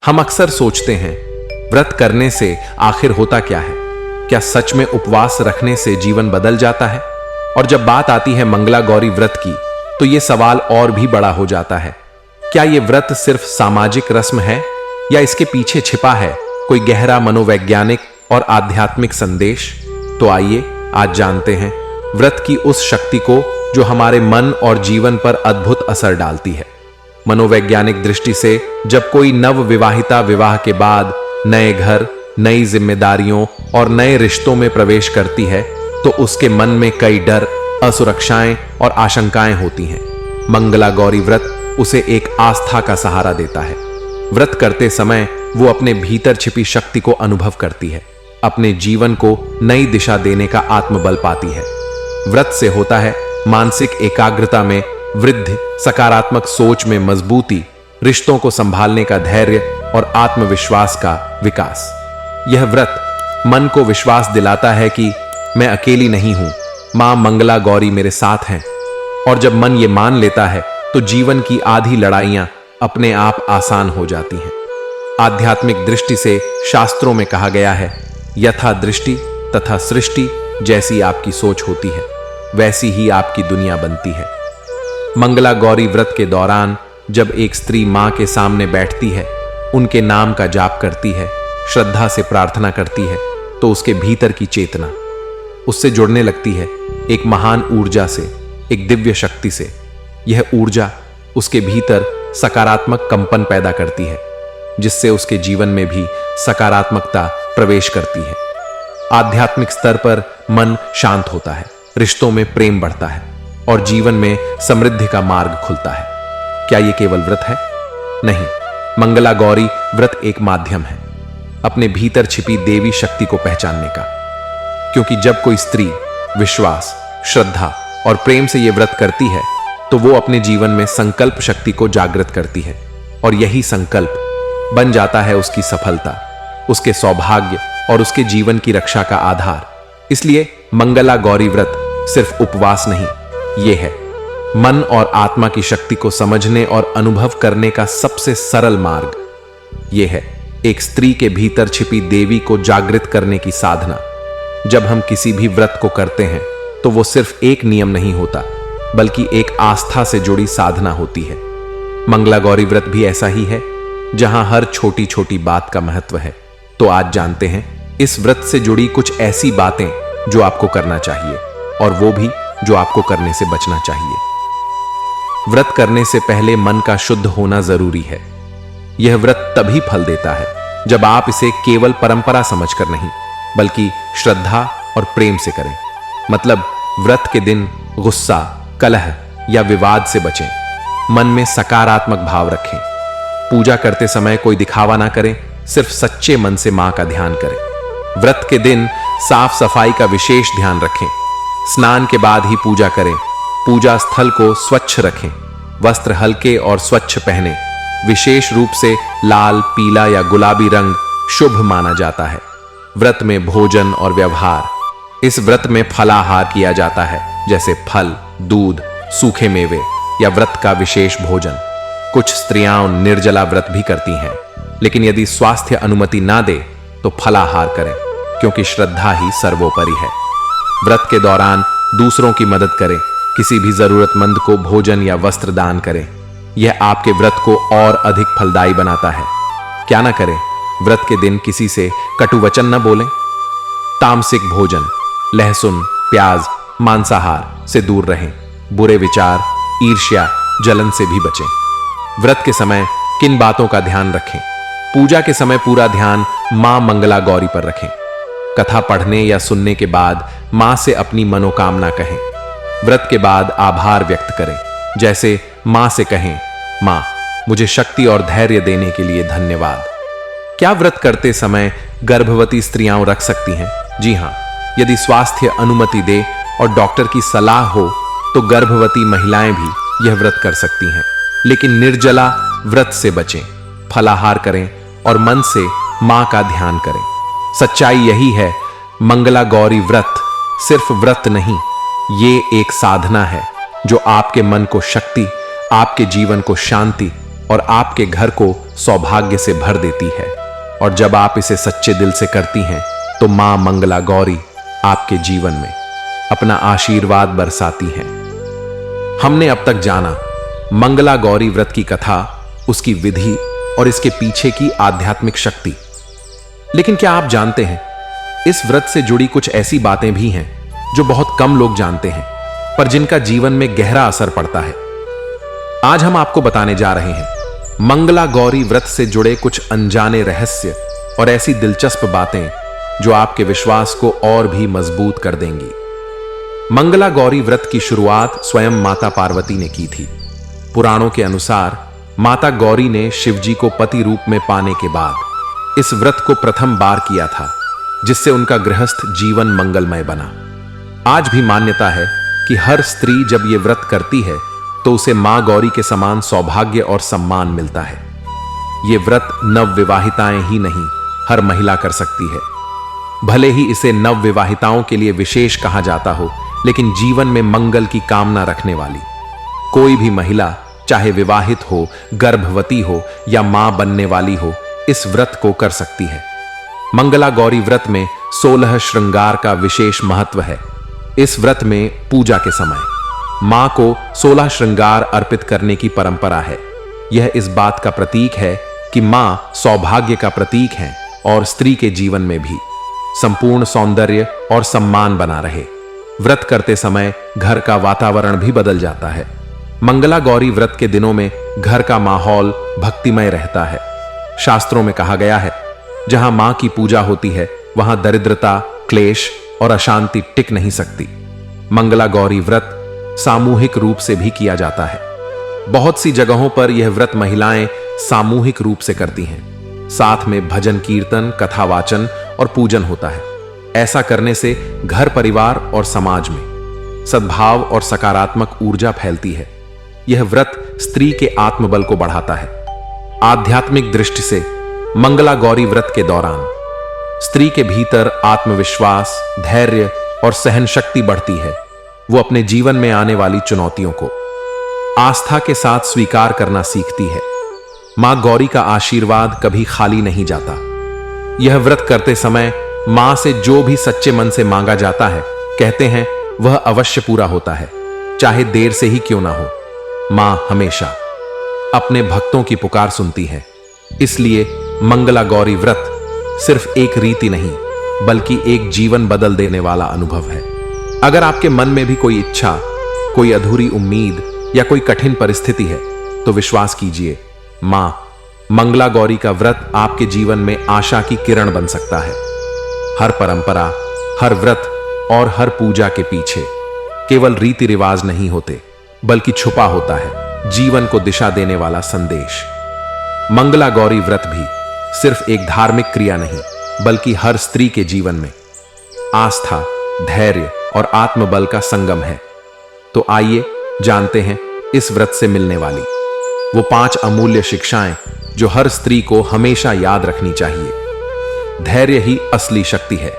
हम अक्सर सोचते हैं, व्रत करने से आखिर होता क्या है? क्या सच में उपवास रखने से जीवन बदल जाता है? और जब बात आती है मंगला गौरी व्रत की, तो यह सवाल और भी बड़ा हो जाता है। क्या यह व्रत सिर्फ सामाजिक रस्म है या इसके पीछे छिपा है कोई गहरा मनोवैज्ञानिक और आध्यात्मिक संदेश? तो आइए आज जानते हैं व्रत की उस शक्ति को जो हमारे मन और जीवन पर अद्भुत असर डालती है। मनोवैज्ञानिक दृष्टि से जब कोई नव विवाहिता विवाह के बाद नए घर, नई जिम्मेदारियों और नए रिश्तों में प्रवेश करती है, तो उसके मन में कई डर, असुरक्षाएं और आशंकाएं होती हैं। मंगला गौरी व्रत उसे एक आस्था का सहारा देता है। व्रत करते समय वो अपने भीतर छिपी शक्ति को अनुभव करती है, अपने जीवन को नई दिशा देने का आत्मबल पाती है। व्रत से होता है मानसिक एकाग्रता में वृद्धि, सकारात्मक सोच में मजबूती, रिश्तों को संभालने का धैर्य और आत्मविश्वास का विकास। यह व्रत मन को विश्वास दिलाता है कि मैं अकेली नहीं हूं, मां मंगला गौरी मेरे साथ हैं। और जब मन ये मान लेता है तो जीवन की आधी लड़ाइयां अपने आप आसान हो जाती हैं। आध्यात्मिक दृष्टि से शास्त्रों में कहा गया है, यथा दृष्टि तथा सृष्टि। जैसी आपकी सोच होती है वैसी ही आपकी दुनिया बनती है। मंगला गौरी व्रत के दौरान जब एक स्त्री मां के सामने बैठती है, उनके नाम का जाप करती है, श्रद्धा से प्रार्थना करती है, तो उसके भीतर की चेतना उससे जुड़ने लगती है, एक महान ऊर्जा से, एक दिव्य शक्ति से। यह ऊर्जा उसके भीतर सकारात्मक कंपन पैदा करती है, जिससे उसके जीवन में भी सकारात्मकता प्रवेश करती है। आध्यात्मिक स्तर पर मन शांत होता है, रिश्तों में प्रेम बढ़ता है और जीवन में समृद्धि का मार्ग खुलता है। क्या यह केवल व्रत है? नहीं, मंगला गौरी व्रत एक माध्यम है अपने भीतर छिपी देवी शक्ति को पहचानने का। क्योंकि जब कोई स्त्री विश्वास, श्रद्धा और प्रेम से यह व्रत करती है, तो वो अपने जीवन में संकल्प शक्ति को जागृत करती है और यही संकल्प बन जाता है उसकी सफलता, उसके सौभाग्य और उसके जीवन की रक्षा का आधार। इसलिए मंगला गौरी व्रत सिर्फ उपवास नहीं, यह है मन और आत्मा की शक्ति को समझने और अनुभव करने का सबसे सरल मार्ग। यह है एक स्त्री के भीतर छिपी देवी को जागृत करने की साधना। जब हम किसी भी व्रत को करते हैं तो वो सिर्फ एक नियम नहीं होता, बल्कि एक आस्था से जुड़ी साधना होती है। मंगला गौरी व्रत भी ऐसा ही है, जहां हर छोटी छोटी बात का महत्व है। तो आज जानते हैं इस व्रत से जुड़ी कुछ ऐसी बातें जो आपको करना चाहिए और वो भी जो आपको करने से बचना चाहिए। व्रत करने से पहले मन का शुद्ध होना जरूरी है। यह व्रत तभी फल देता है जब आप इसे केवल परंपरा समझकर नहीं, बल्कि श्रद्धा और प्रेम से करें। मतलब व्रत के दिन गुस्सा, कलह या विवाद से बचें, मन में सकारात्मक भाव रखें। पूजा करते समय कोई दिखावा ना करें, सिर्फ सच्चे मन से मां का ध्यान करें। व्रत के दिन साफ सफाई का विशेष ध्यान रखें। स्नान के बाद ही पूजा करें। पूजा स्थल को स्वच्छ रखें। वस्त्र हल्के और स्वच्छ पहने। विशेष रूप से लाल, पीला या गुलाबी रंग शुभ माना जाता है। व्रत में भोजन और व्यवहार। इस व्रत में फलाहार किया जाता है, जैसे फल, दूध, सूखे मेवे या व्रत का विशेष भोजन। कुछ स्त्रियां निर्जला व्रत भी करती हैं, लेकिन यदि स्वास्थ्य अनुमति ना दे तो फलाहार करें, क्योंकि श्रद्धा ही सर्वोपरि है। व्रत के दौरान दूसरों की मदद करें। किसी भी जरूरतमंद को भोजन या वस्त्र दान करें। यह आपके व्रत को और अधिक फलदायी बनाता है। क्या ना करें? व्रत के दिन किसी से कटु वचन न बोलें। तामसिक भोजन, लहसुन, प्याज, मांसाहार से दूर रहें। बुरे विचार, ईर्ष्या, जलन से भी बचें। व्रत के समय किन बातों का ध्यान रखें? पूजा के समय पूरा ध्यान मां मंगला गौरी पर रखें। कथा पढ़ने या सुनने के बाद मां से अपनी मनोकामना कहें। व्रत के बाद आभार व्यक्त करें, जैसे मां से कहें, मां, मुझे शक्ति और धैर्य देने के लिए धन्यवाद। क्या व्रत करते समय गर्भवती स्त्रियां रख सकती हैं? जी हां, यदि स्वास्थ्य अनुमति दे और डॉक्टर की सलाह हो तो गर्भवती महिलाएं भी यह व्रत कर सकती हैं। लेकिन निर्जला व्रत से बचें। फलाहार करें और मन से मां का ध्यान करें। सच्चाई यही है, मंगला गौरी व्रत सिर्फ व्रत नहीं, ये एक साधना है जो आपके मन को शक्ति, आपके जीवन को शांति और आपके घर को सौभाग्य से भर देती है। और जब आप इसे सच्चे दिल से करती हैं तो मां मंगला गौरी आपके जीवन में अपना आशीर्वाद बरसाती हैं। हमने अब तक जाना मंगला गौरी व्रत की कथा, उसकी विधि और इसके पीछे की आध्यात्मिक शक्ति। लेकिन क्या आप जानते हैं, इस व्रत से जुड़ी कुछ ऐसी बातें भी हैं जो बहुत कम लोग जानते हैं, पर जिनका जीवन में गहरा असर पड़ता है। आज हम आपको बताने जा रहे हैं मंगला गौरी व्रत से जुड़े कुछ अनजाने रहस्य और ऐसी दिलचस्प बातें जो आपके विश्वास को और भी मजबूत कर देंगी। मंगला गौरी व्रत की शुरुआत स्वयं माता पार्वती ने की थी। पुराणों के अनुसार माता गौरी ने शिवजी को पति रूप में पाने के बाद इस व्रत को प्रथम बार किया था, जिससे उनका गृहस्थ जीवन मंगलमय बना। आज भी मान्यता है कि हर स्त्री जब यह व्रत करती है तो उसे मां गौरी के समान सौभाग्य और सम्मान मिलता है। यह व्रत नवविवाहिताएं ही नहीं, हर महिला कर सकती है। भले ही इसे नवविवाहिताओं के लिए विशेष कहा जाता हो, लेकिन जीवन में मंगल की कामना रखने वाली कोई भी महिला, चाहे विवाहित हो, गर्भवती हो या मां बनने वाली हो, इस व्रत को कर सकती है। मंगला गौरी व्रत में 16 श्रृंगार का विशेष महत्व है। इस व्रत में पूजा के समय मां को 16 श्रृंगार अर्पित करने की परंपरा है। यह इस बात का प्रतीक है कि मां सौभाग्य का प्रतीक है और स्त्री के जीवन में भी संपूर्ण सौंदर्य और सम्मान बना रहे। व्रत करते समय घर का वातावरण भी बदल जाता है। मंगला गौरी व्रत के दिनों में घर का माहौल भक्तिमय रहता है। शास्त्रों में कहा गया है, जहां मां की पूजा होती है वहां दरिद्रता, क्लेश और अशांति टिक नहीं सकती। मंगला गौरी व्रत सामूहिक रूप से भी किया जाता है। बहुत सी जगहों पर यह व्रत महिलाएं सामूहिक रूप से करती हैं। साथ में भजन कीर्तन, कथावाचन और पूजन होता है। ऐसा करने से घर, परिवार और समाज में सद्भाव और सकारात्मक ऊर्जा फैलती है। यह व्रत स्त्री के आत्मबल को बढ़ाता है। आध्यात्मिक दृष्टि से मंगला गौरी व्रत के दौरान स्त्री के भीतर आत्मविश्वास, धैर्य और सहन शक्ति बढ़ती है। वो अपने जीवन में आने वाली चुनौतियों को आस्था के साथ स्वीकार करना सीखती है। मां गौरी का आशीर्वाद कभी खाली नहीं जाता। यह व्रत करते समय मां से जो भी सच्चे मन से मांगा जाता है, कहते हैं वह अवश्य पूरा होता है, चाहे देर से ही क्यों ना हो। मां हमेशा अपने भक्तों की पुकार सुनती है। इसलिए मंगला गौरी व्रत सिर्फ एक रीति नहीं, बल्कि एक जीवन बदल देने वाला अनुभव है। अगर आपके मन में भी कोई इच्छा, कोई अधूरी उम्मीद या कोई कठिन परिस्थिति है, तो विश्वास कीजिए, मां मंगला गौरी का व्रत आपके जीवन में आशा की किरण बन सकता है। हर परंपरा, हर व्रत और हर पूजा के पीछे केवल रीति रिवाज नहीं होते, बल्कि छुपा होता है जीवन को दिशा देने वाला संदेश। मंगला गौरी व्रत भी सिर्फ एक धार्मिक क्रिया नहीं, बल्कि हर स्त्री के जीवन में आस्था, धैर्य और आत्मबल का संगम है। तो आइए जानते हैं इस व्रत से मिलने वाली वो 5 अमूल्य शिक्षाएं जो हर स्त्री को हमेशा याद रखनी चाहिए। धैर्य ही असली शक्ति है।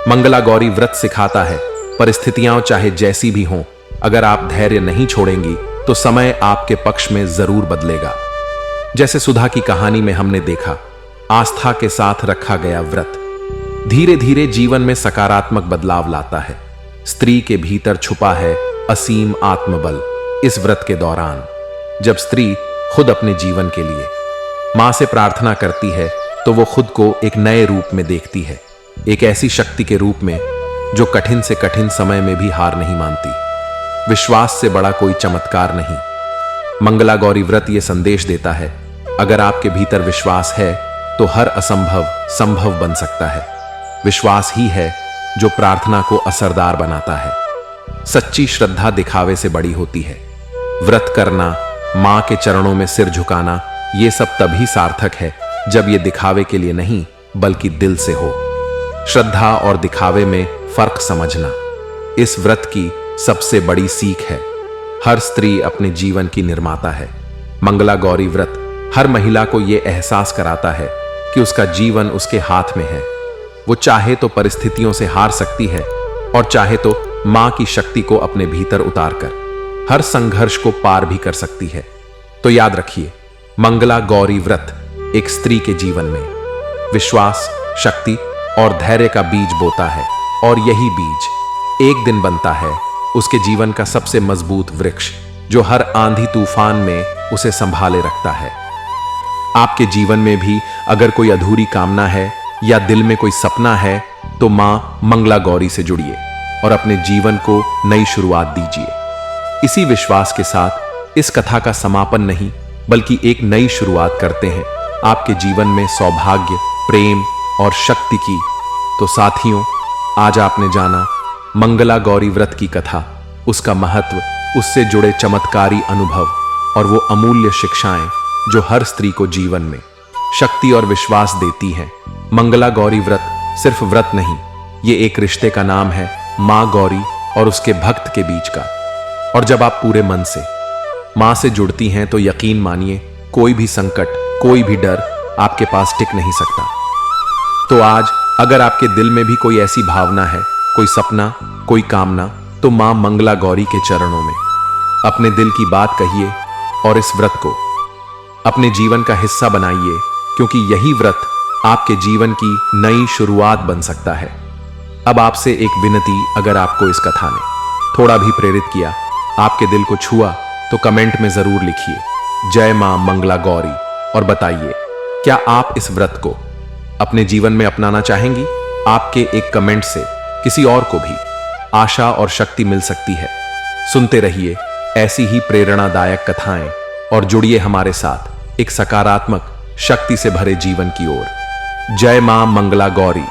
मंगला गौरी व्रत सिखाता है, परिस्थितियां चाहे जैसी भी हों, अगर आप धैर्य नहीं छोड़ेंगी तो समय आपके पक्ष में जरूर बदलेगा। जैसे सुधा की कहानी में हमने देखा, आस्था के साथ रखा गया व्रत धीरे धीरे जीवन में सकारात्मक बदलाव लाता है। स्त्री के भीतर छुपा है असीम आत्मबल। इस व्रत के दौरान जब स्त्री खुद अपने जीवन के लिए मां से प्रार्थना करती है, तो वो खुद को एक नए रूप में देखती है, एक ऐसी शक्ति के रूप में जो कठिन से कठिन समय में भी हार नहीं मानती। विश्वास से बड़ा कोई चमत्कार नहीं। मंगला गौरी व्रत ये संदेश देता है, अगर आपके भीतर विश्वास है तो हर असंभव संभव बन सकता है। विश्वास ही है जो प्रार्थना को असरदार बनाता है। सच्ची श्रद्धा दिखावे से बड़ी होती है। व्रत करना, मां के चरणों में सिर झुकाना, ये सब तभी सार्थक है जब ये दिखावे के लिए नहीं, बल्कि दिल से हो। श्रद्धा और दिखावे में फर्क समझना इस व्रत की सबसे बड़ी सीख है। हर स्त्री अपने जीवन की निर्माता है। मंगला गौरी व्रत हर महिला को यह एहसास कराता है कि उसका जीवन उसके हाथ में है। वो चाहे तो परिस्थितियों से हार सकती है और चाहे तो मां की शक्ति को अपने भीतर उतारकर हर संघर्ष को पार भी कर सकती है। तो याद रखिए, मंगला गौरी व्रत एक स्त्री के जीवन में विश्वास, शक्ति और धैर्य का बीज बोता है, और यही बीज एक दिन बनता है उसके जीवन का सबसे मजबूत वृक्ष, जो हर आंधी तूफान में उसे संभाले रखता है। आपके जीवन में भी अगर कोई अधूरी कामना है या दिल में कोई सपना है, तो मां मंगला गौरी से जुड़िए और अपने जीवन को नई शुरुआत दीजिए। इसी विश्वास के साथ इस कथा का समापन नहीं, बल्कि एक नई शुरुआत करते हैं आपके जीवन में सौभाग्य, प्रेम और शक्ति की। तो साथियों, आज आपने जाना मंगला गौरी व्रत की कथा, उसका महत्व, उससे जुड़े चमत्कारी अनुभव और वो अमूल्य शिक्षाएं जो हर स्त्री को जीवन में शक्ति और विश्वास देती हैं। मंगला गौरी व्रत सिर्फ व्रत नहीं, ये एक रिश्ते का नाम है मां गौरी और उसके भक्त के बीच का। और जब आप पूरे मन से मां से जुड़ती हैं, तो यकीन मानिए कोई भी संकट, कोई भी डर आपके पास टिक नहीं सकता। तो आज अगर आपके दिल में भी कोई ऐसी भावना है, कोई सपना, कोई कामना, तो मां मंगला गौरी के चरणों में अपने दिल की बात कहिए और इस व्रत को अपने जीवन का हिस्सा बनाइए, क्योंकि यही व्रत आपके जीवन की नई शुरुआत बन सकता है। अब आपसे एक विनती, अगर आपको इस कथा ने थोड़ा भी प्रेरित किया, आपके दिल को छुआ, तो कमेंट में जरूर लिखिए जय मां मंगला गौरी और बताइए क्या आप इस व्रत को अपने जीवन में अपनाना चाहेंगी। आपके एक कमेंट से किसी और को भी आशा और शक्ति मिल सकती है। सुनते रहिए ऐसी ही प्रेरणादायक कथाएं और जुड़िए हमारे साथ एक सकारात्मक, शक्ति से भरे जीवन की ओर। जय मां मंगला गौरी।